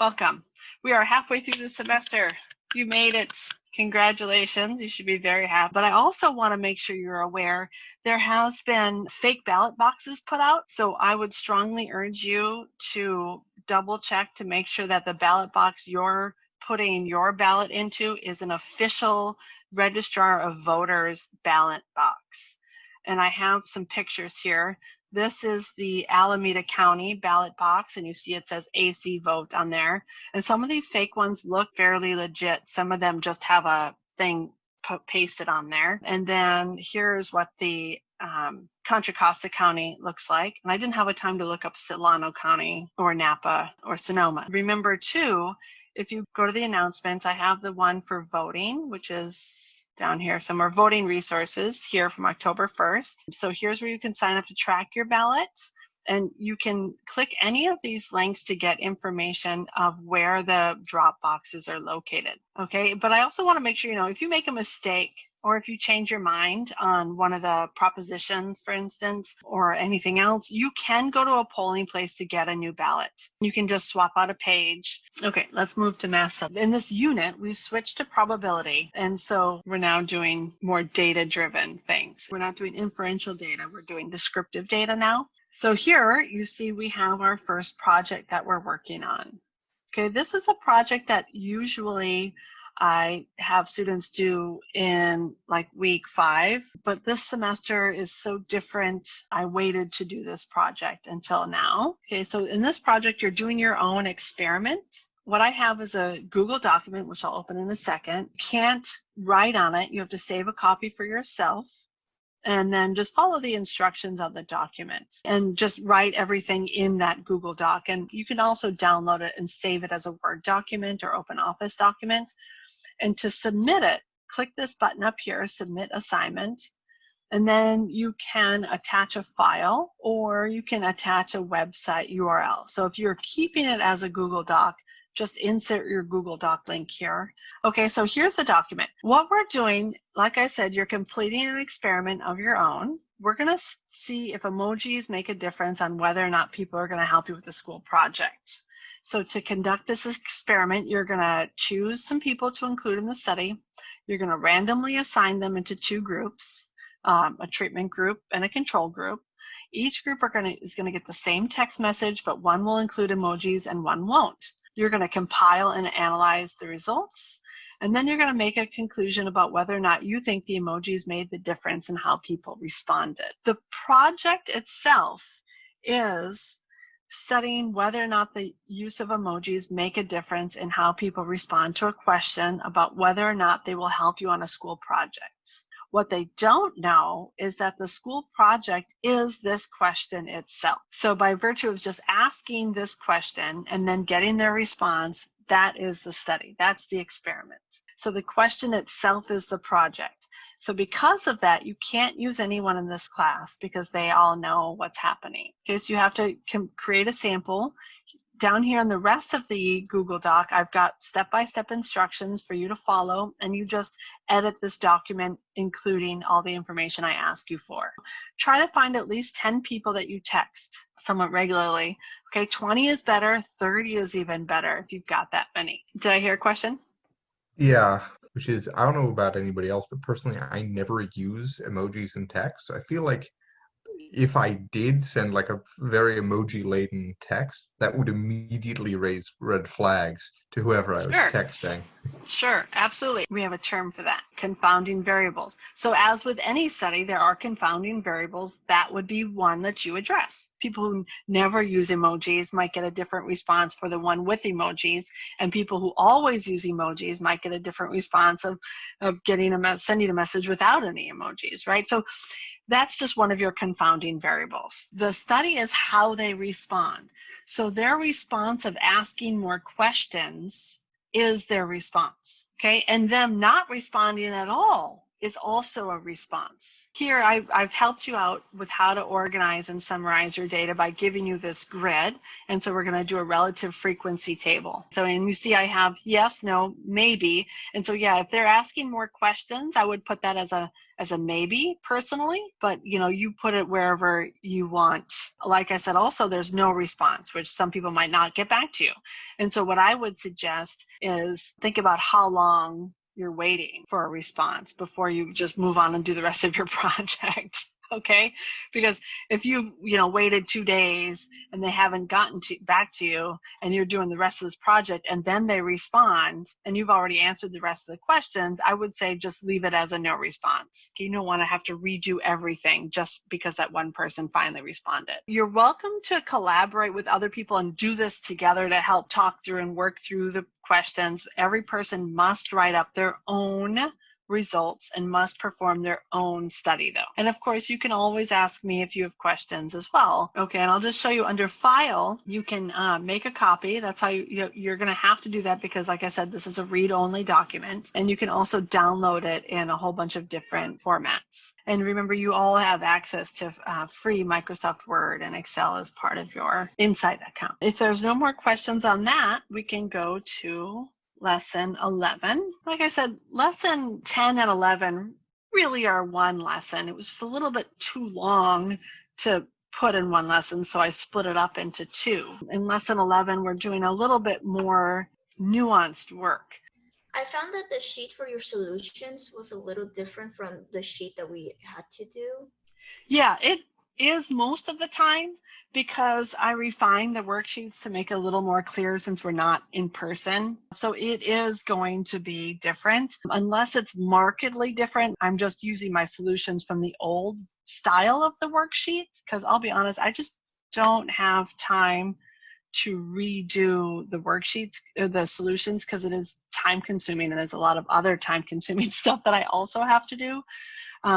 Welcome. We are halfway through the semester. You made it. Congratulations. You should be very happy. But I also want to make sure you're aware there has been fake ballot boxes put out. So I would strongly urge you to double check to make sure that the ballot box you're putting your ballot into is an official Registrar of Voters ballot box. And I have some pictures here. This is the Alameda County ballot box, and you see it says AC vote on there. And some of these fake ones look fairly legit. Some of them just have a thing pasted on there. And then here's what the Contra Costa County looks like. And I didn't have a time to look up Solano County or Napa or Sonoma. Remember too, if you go to the announcements, I have the one for voting, which is down here somewhere, voting resources here from October 1st. So here's where you can sign up to track your ballot. And you can click any of these links to get information of where the drop boxes are located. Okay, but I also want to make sure, if you make a mistake or if you change your mind on one of the propositions, for instance, or anything else, you can go to a polling place to get a new ballot. You can just swap out a page. Okay, let's move to math sub. In this unit, we've switched to probability. And so we're now doing more data-driven things. We're not doing inferential data. We're doing descriptive data now. So here you see we have our first project that we're working on. Okay, this is a project that usually I have students do in like week 5, but this semester is so different. I waited to do this project until now. Okay, so in this project, you're doing your own experiment. What I have is a Google document, which I'll open in a second. You can't write on it. You have to save a copy for yourself. And then just follow the instructions on the document and just write everything in that Google Doc. And you can also download it and save it as a Word document or Open Office document. And to submit it, click this button up here, Submit Assignment. And then you can attach a file or you can attach a website URL. So if you're keeping it as a Google Doc, just insert your Google Doc link here. Okay, so here's the document. What we're doing, like I said, you're completing an experiment of your own. We're going to see if emojis make a difference on whether or not people are going to help you with the school project. So to conduct this experiment, you're going to choose some people to include in the study. You're going to randomly assign them into 2 groups, a treatment group and a control group. Each group is going to get the same text message, but one will include emojis and one won't. You're going to compile and analyze the results, and then you're going to make a conclusion about whether or not you think the emojis made the difference in how people responded. The project itself is studying whether or not the use of emojis make a difference in how people respond to a question about whether or not they will help you on a school project. What they don't know is that the school project is this question itself. So by virtue of just asking this question and then getting their response, that is the study. That's the experiment. So the question itself is the project. So because of that, you can't use anyone in this class because they all know what's happening. Okay, so you have to create a sample. Down here in the rest of the Google Doc, I've got step-by-step instructions for you to follow, and you just edit this document, including all the information I ask you for. Try to find at least 10 people that you text somewhat regularly. Okay, 20 is better, 30 is even better if you've got that many. Did I hear a question? Yeah, which is, I don't know about anybody else, but personally, I never use emojis in text. I feel like if I did send like a very emoji-laden text, that would immediately raise red flags to whoever I was texting. Sure, absolutely. We have a term for that, confounding variables. So as with any study, there are confounding variables. That would be one that you address. People who never use emojis might get a different response for the one with emojis, and people who always use emojis might get a different response of getting sending a message without any emojis, right? So that's just one of your confounding variables. The study is how they respond. So their response of asking more questions is their response, okay? And them not responding at all is also a response. Here, I've helped you out with how to organize and summarize your data by giving you this grid. And so we're going to do a relative frequency table. So, and you see I have yes, no, maybe. And so, yeah, if they're asking more questions, I would put that as a maybe personally, but you put it wherever you want. Like I said, also there's no response, which some people might not get back to you. And so what I would suggest is think about how long you're waiting for a response before you just move on and do the rest of your project. Okay, because if you waited 2 days and they haven't gotten back to you, and you're doing the rest of this project and then they respond and you've already answered the rest of the questions, I would say just leave it as a no response. You don't want to have to redo everything just because that one person finally responded. You're welcome to collaborate with other people and do this together to help talk through and work through the questions. Every person must write up their own results and must perform their own study though. And of course, you can always ask me if you have questions as well. Okay, and I'll just show you under File, you can make a copy. That's how you're going to have to do that because, like I said, this is a read-only document. And you can also download it in a whole bunch of different formats. And remember, you all have access to free Microsoft Word and Excel as part of your Insight account. If there's no more questions on that, we can go to Lesson 11. Like I said, Lesson 10 and 11 really are one lesson. It was just a little bit too long to put in one lesson, so I split it up into two. In Lesson 11, we're doing a little bit more nuanced work. I found that the sheet for your solutions was a little different from the sheet that we had to do. Yeah, it is most of the time because I refined the worksheets to make it a little more clear since we're not in person. So it is going to be different. Unless it's markedly different, I'm just using my solutions from the old style of the worksheet because I'll be honest, I just don't have time to redo the worksheets or the solutions because it is time consuming and there's a lot of other time consuming stuff that I also have to do.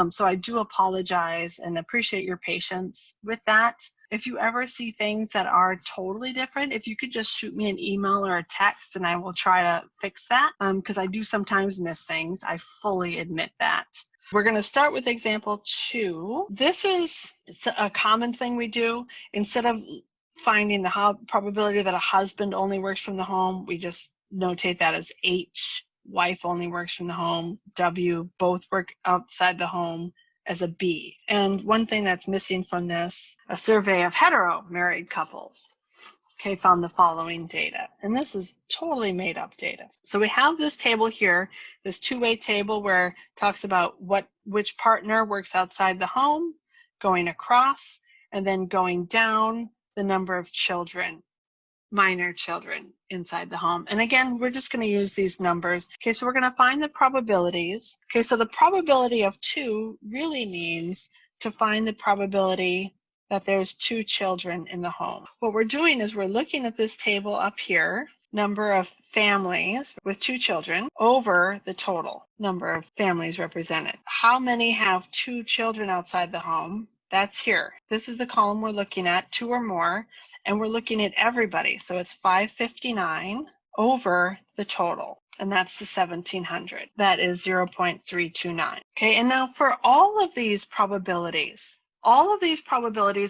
So I do apologize and appreciate your patience with that. If you ever see things that are totally different, if you could just shoot me an email or a text and I will try to fix that because I do sometimes miss things. I fully admit that. We're going to start with example 2. This is a common thing we do. Instead of finding the probability that a husband only works from the home, we just notate that as H. Wife only works from the home, W, both work outside the home, as a B. And one thing that's missing from this, a survey of hetero married couples, okay, found the following data. And this is totally made up data. So we have this table here, this two-way table where it talks about which partner works outside the home, going across, and then going down the number of children, minor children inside the home. And again, we're just going to use these numbers. Okay, so we're going to find the probabilities. Okay, so the probability of 2 really means to find the probability that there's 2 children in the home. What we're doing is we're looking at this table up here, number of families with 2 children over the total number of families represented. How many have 2 children outside the home? That's here. This is the column we're looking at, 2 or more, and we're looking at everybody. So it's 559 over the total, and that's the 1700. That is 0.329. Okay, and now for all of these probabilities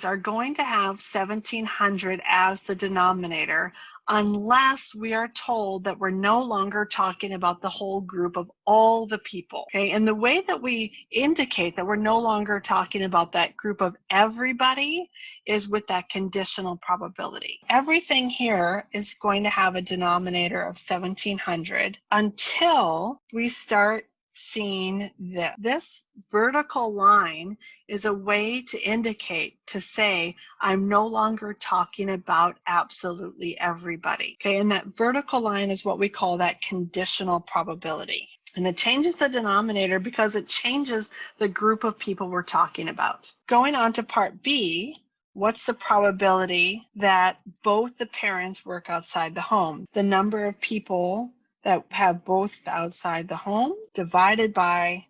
are going to have 1700 as the denominator unless we are told that we're no longer talking about the whole group of all the people. Okay, and the way that we indicate that we're no longer talking about that group of everybody is with that conditional probability. Everything here is going to have a denominator of 1700 until we start seeing that this vertical line is a way to indicate, to say, I'm no longer talking about absolutely everybody. Okay, and that vertical line is what we call that conditional probability. And it changes the denominator because it changes the group of people we're talking about. Going on to part B, what's the probability that both the parents work outside the home? The number of people that have both outside the home divided by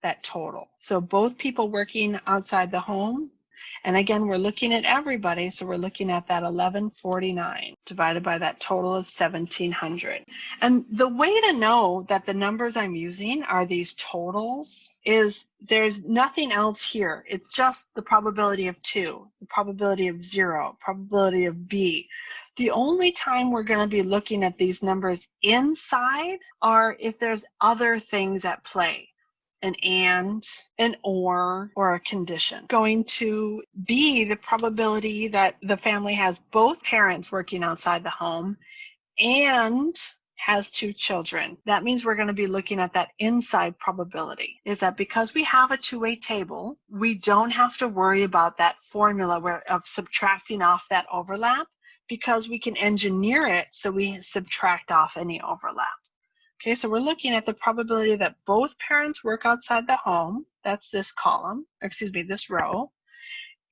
that total. So both people working outside the home. And again, we're looking at everybody, so we're looking at that 1149 divided by that total of 1700. And the way to know that the numbers I'm using are these totals is there's nothing else here. It's just the probability of 2, the probability of 0, probability of B. The only time we're going to be looking at these numbers inside are if there's other things at play. An and, an or a condition. Going to B, the probability that the family has both parents working outside the home and has 2 children. That means we're going to be looking at that inside probability. Is that because we have a two-way table, we don't have to worry about that formula of subtracting off that overlap, because we can engineer it so we subtract off any overlap. Okay, so we're looking at the probability that both parents work outside the home. That's this column, this row.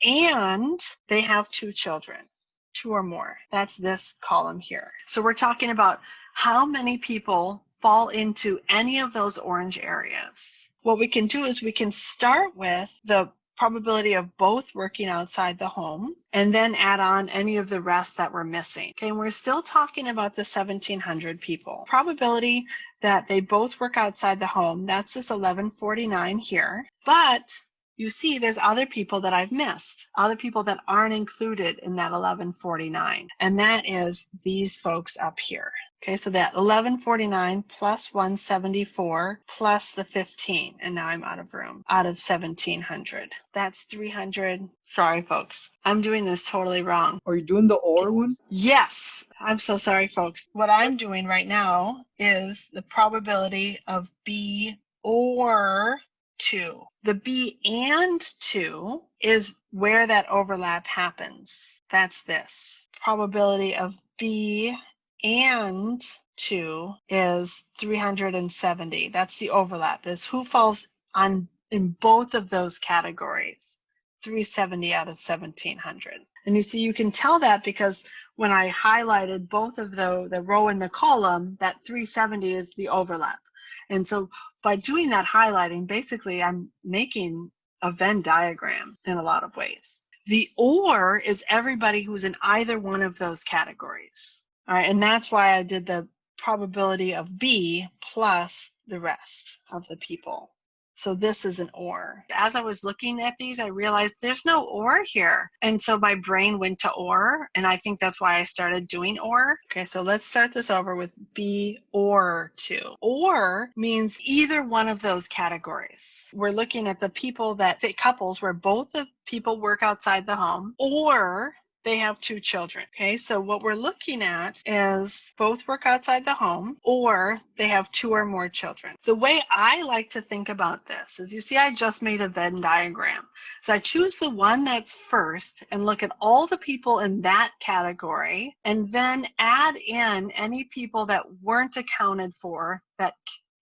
And they have 2 children, 2 or more. That's this column here. So we're talking about how many people fall into any of those orange areas. What we can do is we can start with the probability of both working outside the home, and then add on any of the rest that we're missing. Okay, and we're still talking about the 1700 people. Probability that they both work outside the home, that's this 1149 here. But you see there's other people that I've missed, other people that aren't included in that 1149, and that is these folks up here. Okay, so that 1149 plus 174 plus the 15, and now I'm out of room, out of 1700. That's 300. Sorry, folks. I'm doing this totally wrong. Are you doing the or one? Yes. I'm so sorry, folks. What I'm doing right now is the probability of B or 2. The B and 2 is where that overlap happens. That's this. Probability of B and 2 is 370. That's the overlap, is who falls in both of those categories. 370 out of 1700. And you see, you can tell that because when I highlighted both of the row and the column, that 370 is the overlap. And so by doing that highlighting, basically I'm making a Venn diagram in a lot of ways. The or is everybody who's in either one of those categories. All right, and that's why I did the probability of B plus the rest of the people. So this is an or. As I was looking at these, I realized there's no or here. And so my brain went to or, and I think that's why I started doing or. Okay, so let's start this over with B or 2. Or means either one of those categories. We're looking at the people that fit couples where both the people work outside the home, or they have 2 children. Okay, so what we're looking at is both work outside the home, or they have 2 or more children. The way I like to think about this is, you see, I just made a Venn diagram. So I choose the one that's first and look at all the people in that category, and then add in any people that weren't accounted for that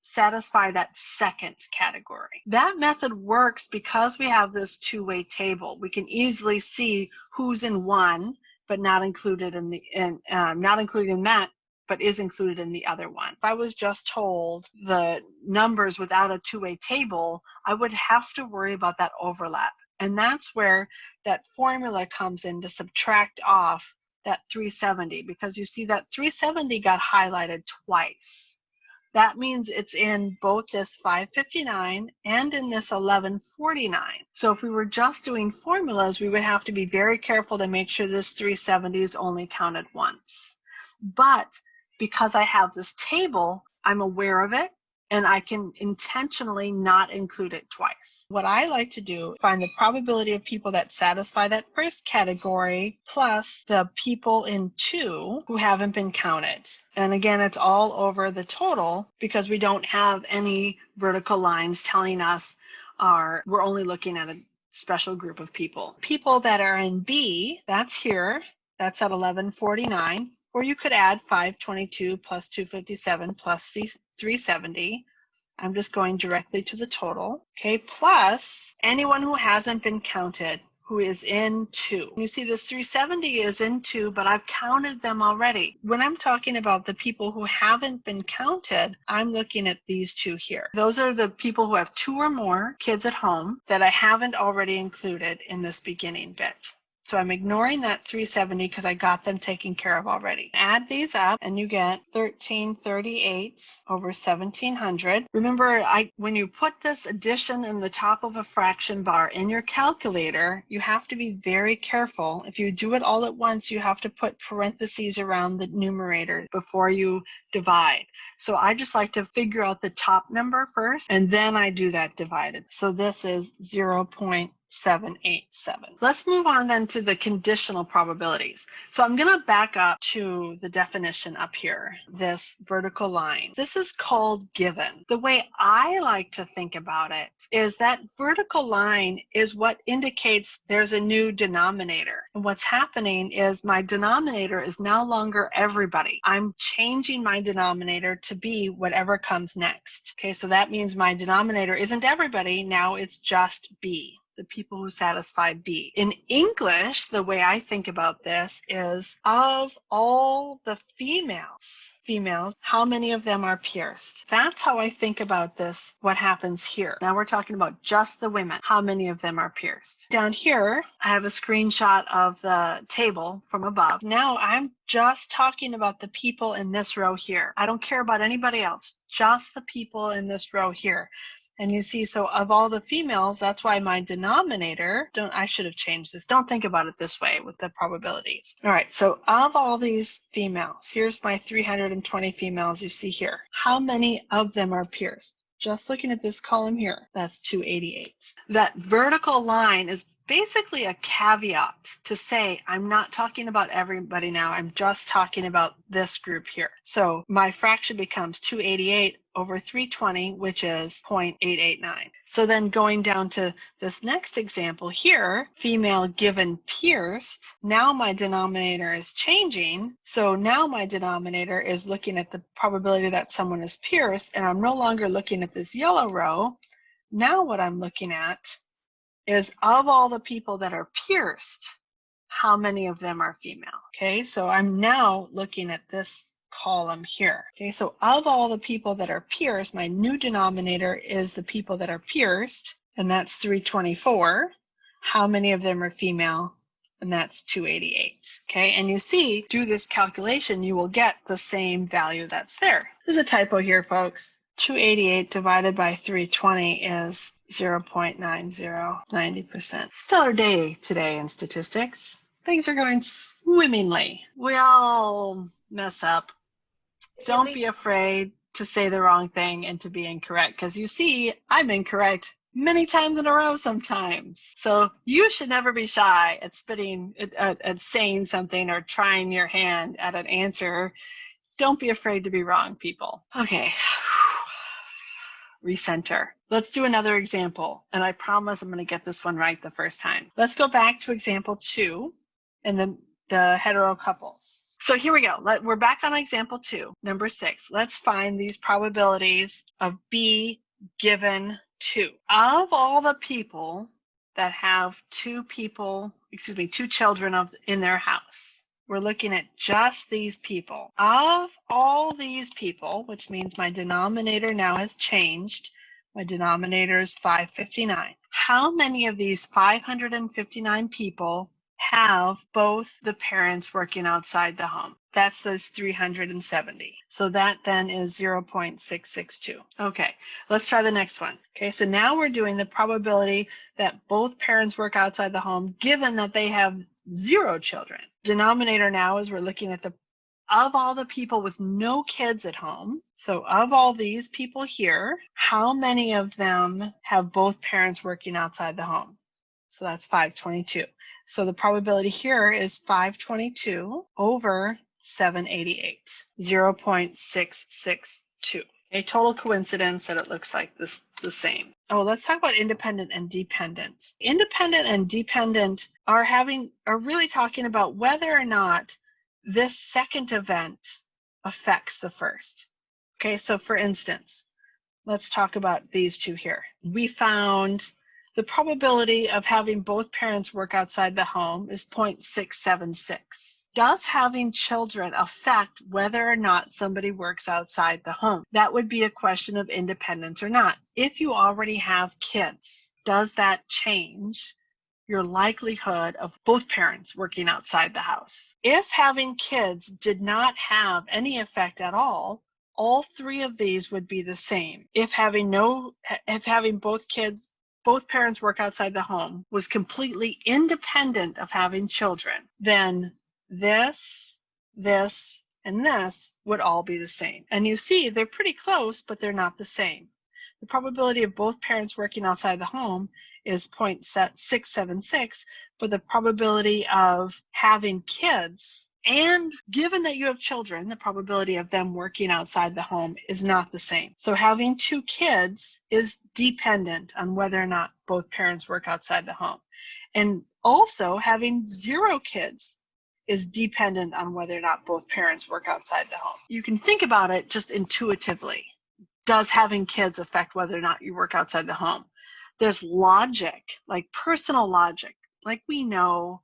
satisfy that second category. That method works because we have this two-way table. We can easily see who's in one, but not included in not included in that, but is included in the other one. If I was just told the numbers without a two-way table, I would have to worry about that overlap. And that's where that formula comes in to subtract off that 370, because you see that 370 got highlighted twice. That means it's in both this 559 and in this 1149. So if we were just doing formulas, we would have to be very careful to make sure this 370 is only counted once. But because I have this table, I'm aware of it, and I can intentionally not include it twice. What I like to do is find the probability of people that satisfy that first category plus the people in 2 who haven't been counted. And again, it's all over the total because we don't have any vertical lines telling us we're only looking at a special group of people. People that are in B, that's here, that's at 1149. Or you could add 522 plus 257 plus 370. I'm just going directly to the total. Okay, plus anyone who hasn't been counted, who is in 2. You see this 370 is in 2, but I've counted them already. When I'm talking about the people who haven't been counted, I'm looking at these 2 here. Those are the people who have 2 or more kids at home that I haven't already included in this beginning bit. So I'm ignoring that 370 because I got them taken care of already. Add these up and you get 1338 over 1700. Remember, when you put this addition in the top of a fraction bar in your calculator, you have to be very careful. If you do it all at once, you have to put parentheses around the numerator before you divide. So I just like to figure out the top number first, and then I do that divided. So this is 0.787. Let's move on then to the conditional probabilities. So I'm going to back up to the definition up here, this vertical line. This is called given. The way I like to think about it is that vertical line is what indicates there's a new denominator. And what's happening is my denominator is no longer everybody. I'm changing my denominator to be whatever comes next. Okay, so that means my denominator isn't everybody, now it's just B. The people who satisfy B. In English, the way I think about this is of all the females, how many of them are pierced? That's how I think about this, what happens here. Now we're talking about just the women. How many of them are pierced? Down here, I have a screenshot of the table from above. Now I'm just talking about the people in this row here. I don't care about anybody else, just the people in this row here. And you see, so of all the females, that's why my denominator, I should have changed this. Don't think about it this way with the probabilities. All right, so of all these females, here's my 320 females you see here. How many of them are pierced? Just looking at this column here, that's 288. That vertical line is basically a caveat to say I'm not talking about everybody now, I'm just talking about this group here. So my fraction becomes 288 over 320, which is 0.889. So then going down to this next example here, female given pierced, now my denominator is changing. So now my denominator is looking at the probability that someone is pierced, and I'm no longer looking at this yellow row. Now what I'm looking at is of all the people that are pierced, how many of them are female? Okay, so I'm now looking at this column here. Okay, so of all the people that are pierced, my new denominator is the people that are pierced, and that's 324. How many of them are female? And that's 288. Okay, and you see, do this calculation, you will get the same value that's there. There's a typo here, folks. 288 divided by 320 is 0.90, 90%. Stellar day today in statistics. Things are going swimmingly. We all mess up. Don't be afraid to say the wrong thing and to be incorrect, because you see, I'm incorrect many times in a row sometimes. So you should never be shy at at saying something or trying your hand at an answer. Don't be afraid to be wrong, people. Okay. Recenter. Let's do another example, and I promise I'm going to get this one right the first time. Let's go back to example 2 and the hetero couples. So here we go. We're back on example 2, number 6. Let's find these probabilities of B given 2. Of all the people that have two children in their house, we're looking at just these people. Of all these people, which means my denominator now has changed. My denominator is 559. How many of these 559 people have both the parents working outside the home? That's those 370. So that then is 0.662. Okay, let's try the next one. Okay, so now we're doing the probability that both parents work outside the home given that they have 0 children. Denominator now is we're looking at of all the people with no kids at home. So of all these people here, how many of them have both parents working outside the home? So that's 522. So the probability here is 522 over 788, 0.662. A total coincidence that it looks like the same. Oh, let's talk about independent and dependent. Independent and dependent are really talking about whether or not this second event affects the first. Okay, so for instance, let's talk about these two here. We found The probability of having both parents work outside the home is 0.676. Does having children affect whether or not somebody works outside the home? That would be a question of independence or not. If you already have kids, does that change your likelihood of both parents working outside the house? If having kids did not have any effect at all three of these would be the same. If having both parents work outside the home was completely independent of having children, then this, and this would all be the same. And you see, they're pretty close, but they're not the same. The probability of both parents working outside the home is 0.676, but the probability of having kids, and given that you have children, the probability of them working outside the home is not the same. So having two kids is dependent on whether or not both parents work outside the home. And also having 0 kids is dependent on whether or not both parents work outside the home. You can think about it just intuitively. Does having kids affect whether or not you work outside the home? There's logic, like personal logic. Like we know,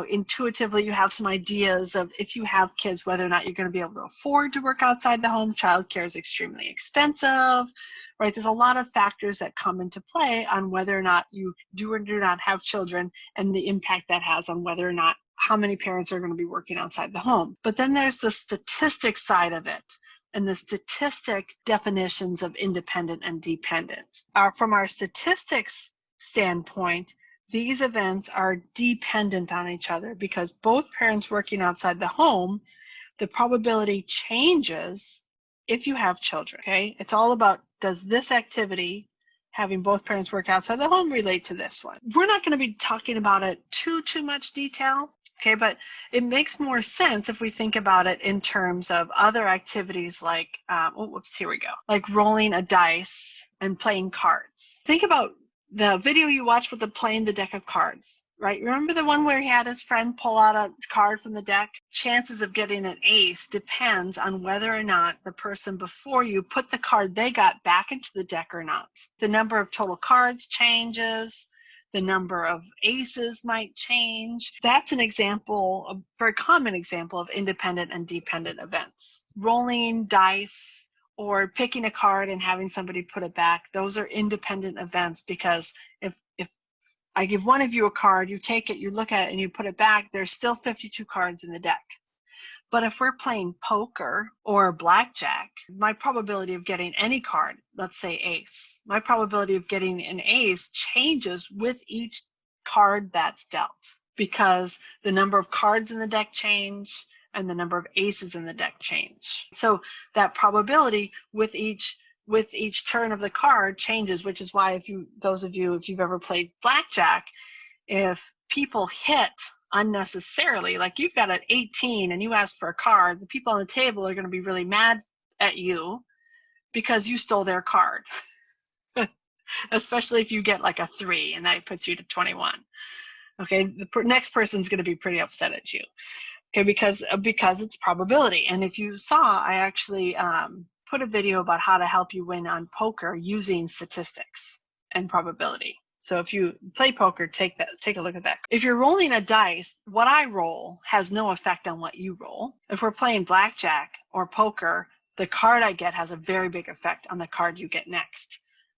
intuitively you have some ideas of if you have kids, whether or not you're going to be able to afford to work outside the home. Childcare is extremely expensive, right? There's a lot of factors that come into play on whether or not you do or do not have children and the impact that has on whether or not how many parents are going to be working outside the home. But then there's the statistic side of it. And the statistic definitions of independent and dependent. From our statistics standpoint, these events are dependent on each other because both parents working outside the home, the probability changes if you have children, okay? It's all about, does this activity, having both parents work outside the home, relate to this one? We're not going to be talking about it too much detail. Okay, but it makes more sense if we think about it in terms of other activities like, like rolling a dice and playing cards. Think about the video you watched with playing the deck of cards, right? Remember the one where he had his friend pull out a card from the deck? Chances of getting an ace depends on whether or not the person before you put the card they got back into the deck or not. The number of total cards changes. The number of aces might change. That's an example, a very common example of independent and dependent events. Rolling dice or picking a card and having somebody put it back, those are independent events because if I give one of you a card, you take it, you look at it, and you put it back, there's still 52 cards in the deck. But if we're playing poker or blackjack, my probability of getting any card, let's say ace, my probability of getting an ace changes with each card that's dealt because the number of cards in the deck change and the number of aces in the deck change. So that probability with each turn of the card changes, which is why if you've ever played blackjack, if people hit unnecessarily, like you've got an 18 and you ask for a card, the people on the table are going to be really mad at you because you stole their card. Especially if you get like a 3 and that puts you to 21. Okay, the next person's going to be pretty upset at you. Okay, because it's probability. And if you saw, I actually put a video about how to help you win on poker using statistics and probability. So if you play poker, take a look at that. If you're rolling a dice, what I roll has no effect on what you roll. If we're playing blackjack or poker, the card I get has a very big effect on the card you get next.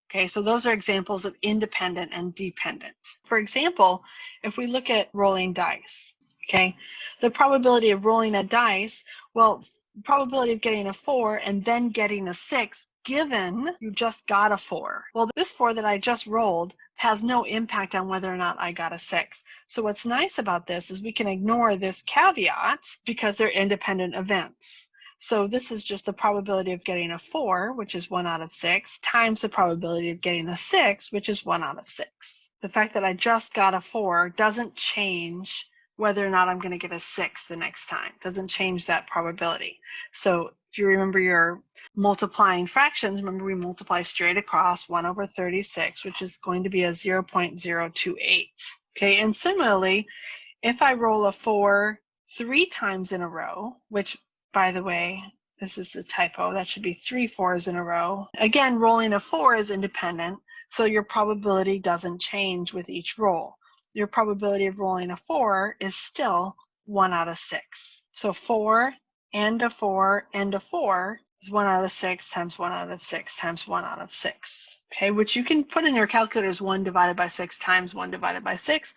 Okay, so those are examples of independent and dependent. For example, if we look at rolling dice, okay, the probability of rolling a dice, well, probability of getting a 4 and then getting a 6, given you just got a 4. Well, this 4 that I just rolled has no impact on whether or not I got a 6. So what's nice about this is we can ignore this caveat because they're independent events. So this is just the probability of getting a 4, which is 1 out of 6, times the probability of getting a 6, which is 1 out of 6. The fact that I just got a 4 doesn't change whether or not I'm going to get a 6 the next time. Doesn't change that probability. So if you remember your multiplying fractions, remember we multiply straight across 1 over 36, which is going to be a 0.028. Okay, and similarly, if I roll a 4 3 times in a row, which, by the way, this is a typo, that should be 3 4s in a row. Again, rolling a 4 is independent, So your probability doesn't change with each roll. Your probability of rolling a 4 is still 1 out of 6. So 4 and a 4 and a 4 is 1 out of 6 times 1 out of 6 times 1 out of 6. Okay, which you can put in your calculator as 1 divided by 6 times 1 divided by 6,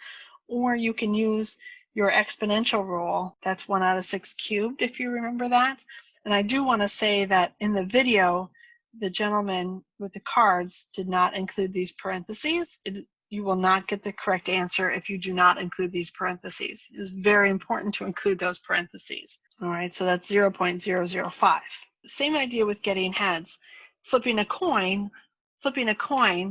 or you can use your exponential rule. That's 1 out of 6 cubed, if you remember that. And I do want to say that in the video, the gentleman with the cards did not include these parentheses. You will not get the correct answer if you do not include these parentheses. It is very important to include those parentheses. All right, so that's 0.005. Same idea with getting heads. Flipping a coin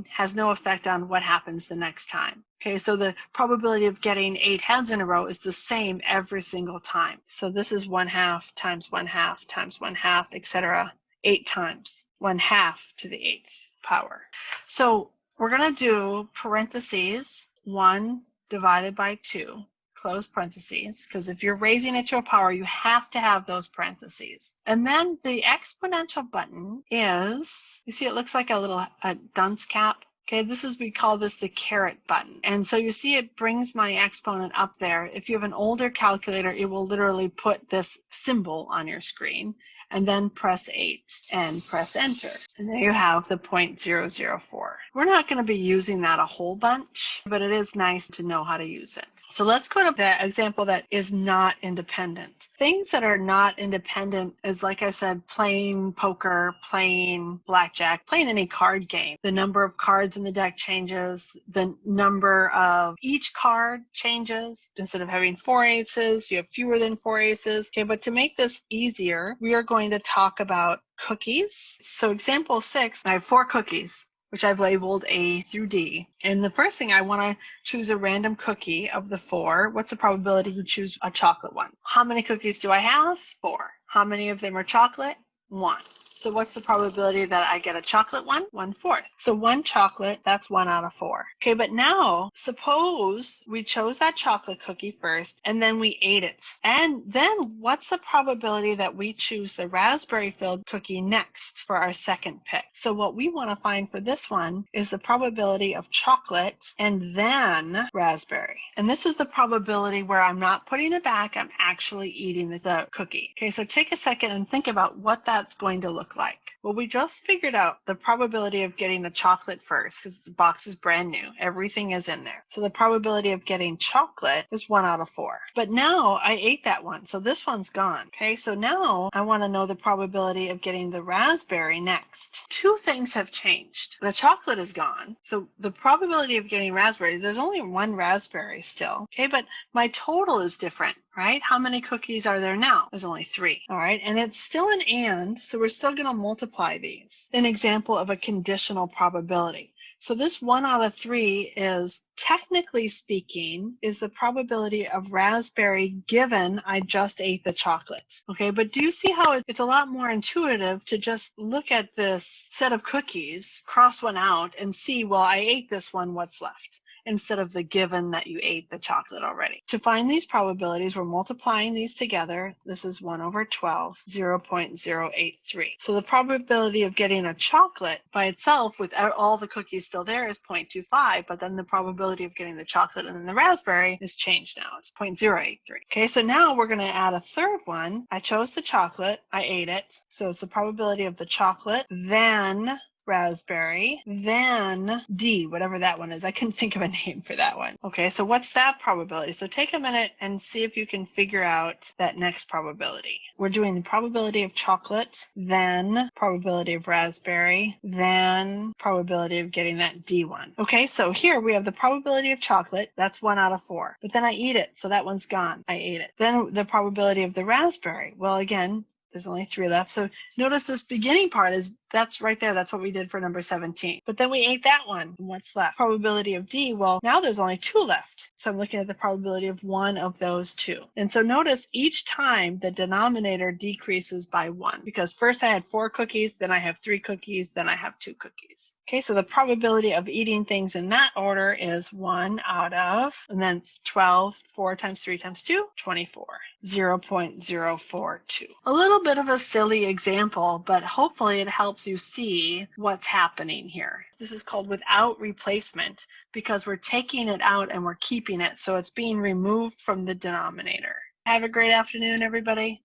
has no effect on what happens the next time. Okay, so the probability of getting 8 heads in a row is the same every single time. So this is 1/2 times 1/2 times 1/2, etc. 8 times 1/2 to the 8th power. So we're going to do parentheses 1 divided by 2, close parentheses, because if you're raising it to a power, you have to have those parentheses. And then the exponential button is, you see it looks like a dunce cap. Okay, we call this the caret button. And so you see it brings my exponent up there. If you have an older calculator, it will literally put this symbol on your screen, and then press 8 and press enter. And there you have the 0.004. We're not going to be using that a whole bunch, but it is nice to know how to use it. So let's go to the example that is not independent. Things that are not independent is, like I said, playing poker, playing blackjack, playing any card game. The number of cards in the deck changes. The number of each card changes. Instead of having 4 aces, you have fewer than 4 aces. Okay, but to make this easier, we are going to talk about cookies. So example 6, I have 4 cookies, which I've labeled A through D. And the first thing, I want to choose a random cookie of the 4. What's the probability you choose a chocolate one? How many cookies do I have? 4. How many of them are chocolate? 1. So what's the probability that I get a chocolate one? 1/4. So 1 chocolate, that's 1 out of 4. Okay, but now suppose we chose that chocolate cookie first and then we ate it. And then what's the probability that we choose the raspberry-filled cookie next for our second pick? So what we want to find for this one is the probability of chocolate and then raspberry. And this is the probability where I'm not putting it back, I'm actually eating the cookie. Okay, so take a second and think about what that's going to look like. Well, we just figured out the probability of getting the chocolate first because the box is brand new. Everything is in there. So the probability of getting chocolate is 1 out of 4. But now I ate that one, so this one's gone. Okay, so now I want to know the probability of getting the raspberry next. 2 things have changed. The chocolate is gone, so the probability of getting raspberry, there's only 1 raspberry still. Okay, but my total is different, right? How many cookies are there now? There's only 3. All right, and it's still an and, so we're still going to multiply these. An example of a conditional probability. So this 1 out of 3 is, technically speaking, is the probability of raspberry given I just ate the chocolate. Okay, but do you see how it's a lot more intuitive to just look at this set of cookies, cross one out, and see, well, I ate this one, what's left? Instead of the given that you ate the chocolate already. To find these probabilities, we're multiplying these together. This is 1/12, 0.083. So the probability of getting a chocolate by itself without all the cookies still there is 0.25, but then the probability of getting the chocolate and then the raspberry is changed now. It's 0.083. Okay, so now we're going to add a third one. I chose the chocolate, I ate it. So it's the probability of the chocolate, then raspberry, then D, whatever that one is. I couldn't think of a name for that one. Okay, so what's that probability? So take a minute and see if you can figure out that next probability. We're doing the probability of chocolate, then probability of raspberry, then probability of getting that D one. Okay, so here we have the probability of chocolate. That's 1 out of 4. But then I eat it, so that one's gone. I ate it. Then the probability of the raspberry. Well, again, there's only 3 left. So notice this beginning part is, that's right there. That's what we did for number 17. But then we ate that one. And what's left? Probability of D. Well, now there's only 2 left. So I'm looking at the probability of one of those 2. And so notice each time the denominator decreases by 1. Because first I had 4 cookies, then I have 3 cookies, then I have 2 cookies. Okay, so the probability of eating things in that order is 1 out of, and then it's 12, 4 times 3 times 2, 24. 0.042. A little bit of a silly example, but hopefully it helps helps you see what's happening here. This is called without replacement because we're taking it out and we're keeping it, so it's being removed from the denominator. Have a great afternoon, everybody.